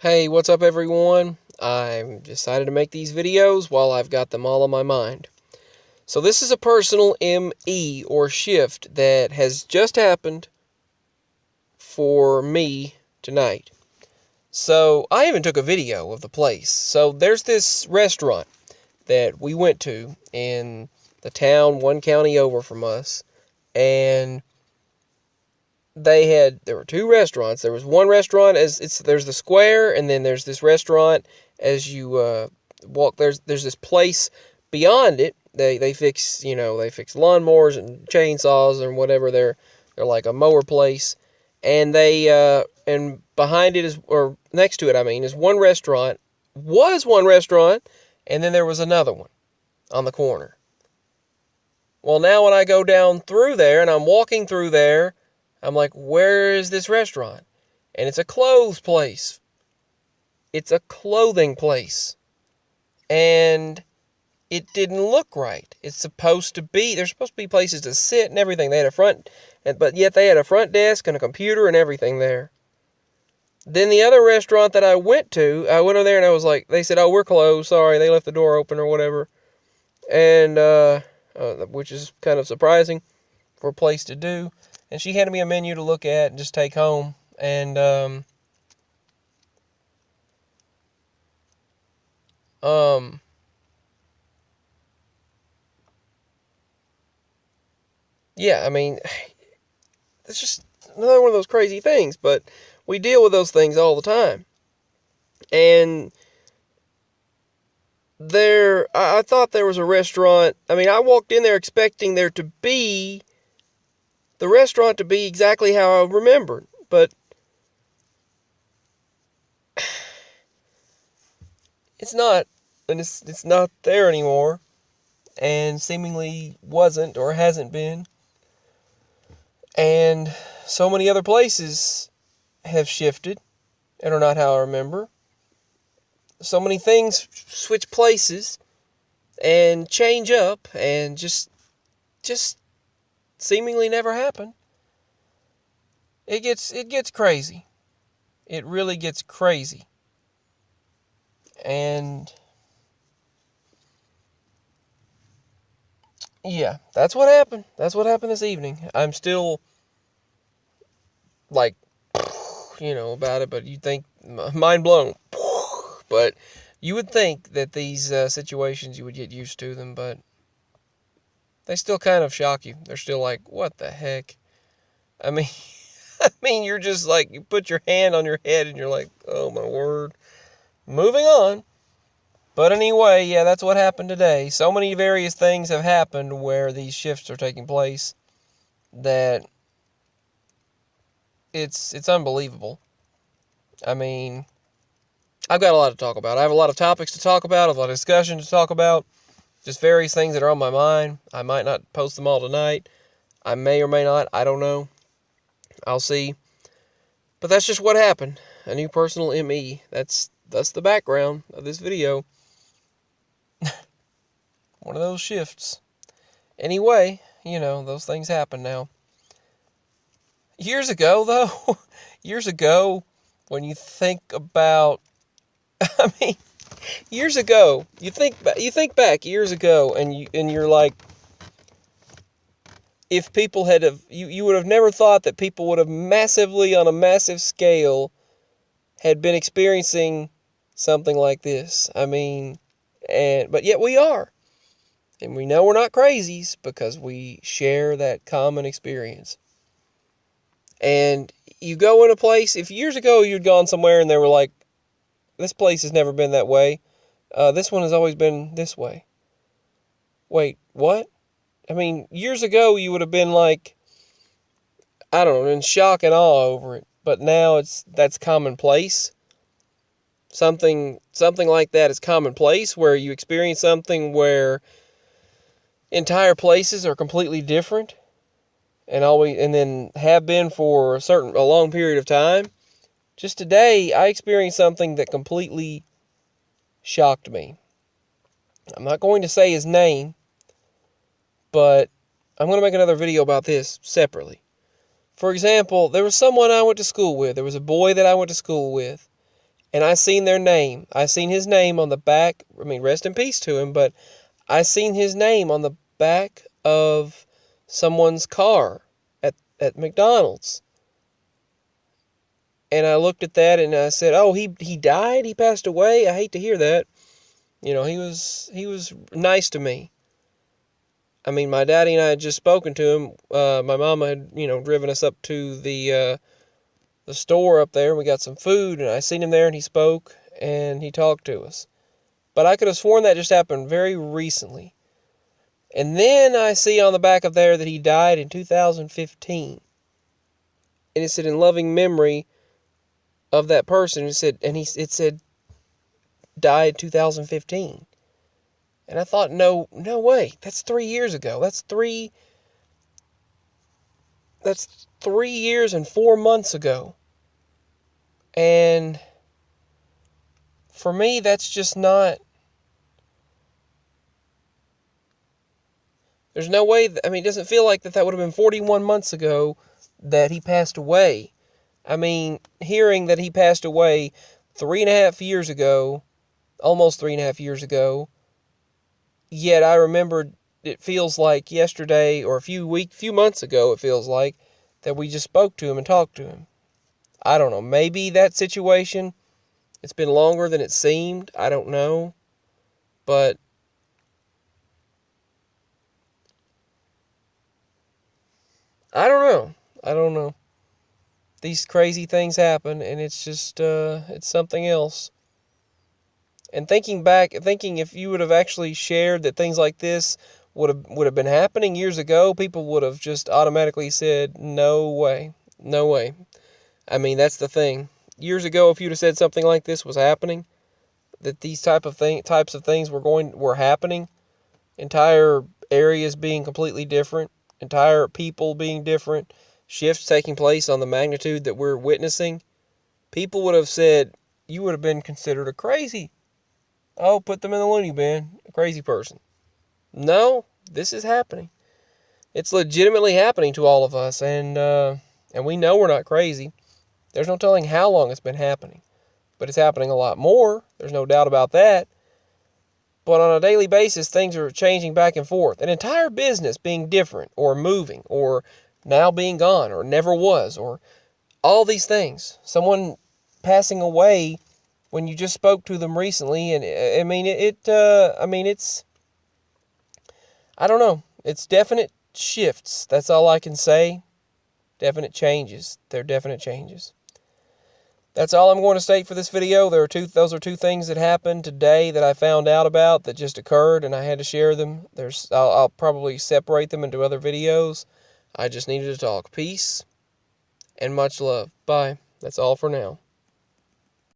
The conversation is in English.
Hey, what's up everyone? I've decided to make these videos while I've got them all on my mind. So this is a personal ME or shift that has just happened for me tonight. So I even took a video of the place. So there's this restaurant that we went to in the town one county over from us, and there were two restaurants. There was one restaurant there's the square, and then there's this restaurant as you walk. There's this place beyond it. They fix lawnmowers and chainsaws and whatever. They're like a mower place, and and behind it or next to it, is one restaurant. Was one restaurant, and then there was another one on the corner. Well, now when I go down through there and I'm walking through there, I'm like, where is this restaurant? And it's a clothes place. It's a clothing place. And it didn't look right. There's supposed to be places to sit and everything. But yet they had a front desk and a computer and everything there. Then the other restaurant that I went over there and I was like, they said, oh, we're closed. Sorry, they left the door open or whatever. And, which is kind of surprising for a place to do. And she handed me a menu to look at and just take home. And, yeah, it's just another one of those crazy things, but we deal with those things all the time. And I thought there was a restaurant. I walked in there expecting the restaurant to be exactly how I remembered, but it's not, and it's not there anymore, and seemingly wasn't or hasn't been. And so many other places have shifted and are not how I remember. So many things switch places and change up and just seemingly never happen. It gets crazy. It really gets crazy. And yeah, that's what happened. That's what happened this evening. I'm still like, about it, but you think, mind blown. But you would think that these situations, you would get used to them, but they still kind of shock you. They're still like, what the heck? You're just like, you put your hand on your head and you're like, oh my word. Moving on. But anyway, yeah, that's what happened today. So many various things have happened where these shifts are taking place that it's unbelievable. I've got a lot to talk about. I have a lot of topics to talk about, a lot of discussion to talk about, just various things that are on my mind. I might not post them all tonight. I may or may not. I don't know. I'll see. But that's just what happened. A new personal ME. That's the background of this video. One of those shifts. Anyway, those things happen now. Years ago, though, when you think about, years ago, you think back years ago, and you're like, if people you would have never thought that people would have massively, on a massive scale, had been experiencing something like this. But yet we are. And we know we're not crazies because we share that common experience. And you go in a place, if years ago you'd gone somewhere and they were like, this place has never been that way. This one has always been this way. Wait, what? Years ago you would have been like, I don't know, in shock and awe over it. But now that's commonplace. Something like that is commonplace, where you experience something where entire places are completely different and then have been for a long period of time. Just today, I experienced something that completely shocked me. I'm not going to say his name, but I'm going to make another video about this separately. For example, there was someone I went to school with. There was a boy that I went to school with, and I seen their name. I seen his name on the back. I mean, rest in peace to him, but I seen his name on the back of someone's car at McDonald's. And I looked at that and I said, "Oh, he died? He passed away? I hate to hear that." You know, he was nice to me. I mean, my daddy and I had just spoken to him. My mama had, driven us up to the store up there. We got some food, and I seen him there, and he spoke, and he talked to us. But I could have sworn that just happened very recently. And then I see on the back of there that he died in 2015. And it said, "In loving memory of that person." It said, "Died 2015." And I thought, no way. That's 3 years ago. That's 3 years and 4 months ago. And for me, that's just not... There's no way... I mean, it doesn't feel like that would have been 41 months ago that he passed away. I mean, hearing that he passed away 3.5 years ago, almost 3.5 years ago, yet I remember it feels like yesterday or a few months ago, it feels like, that we just spoke to him and talked to him. I don't know. Maybe that situation, it's been longer than it seemed. I don't know. But I don't know. These crazy things happen, and it's just, it's something else. And thinking if you would have actually shared that things like this would have been happening years ago, people would have just automatically said, "No way. No way." I mean, that's the thing. Years ago, if you'd have said something like this was happening, that these types of things were happening, entire areas being completely different, entire people being different, shifts taking place on the magnitude that we're witnessing, people would have said, you would have been considered a crazy. Oh, put them in the loony bin, a crazy person. No, this is happening. It's legitimately happening to all of us, and we know we're not crazy. There's no telling how long it's been happening, but it's happening a lot more. There's no doubt about that. But on a daily basis, things are changing back and forth. An entire business being different or moving or now being gone or never was, or all these things. Someone passing away when you just spoke to them recently, and I mean it's, I don't know. It's definite shifts. That's all I can say. Definite changes. They're definite changes. That's all I'm going to state for this video. Those are two things that happened today that I found out about that just occurred, and I had to share them. I'll probably separate them into other videos. I just needed to talk. Peace and much love. Bye. That's all for now.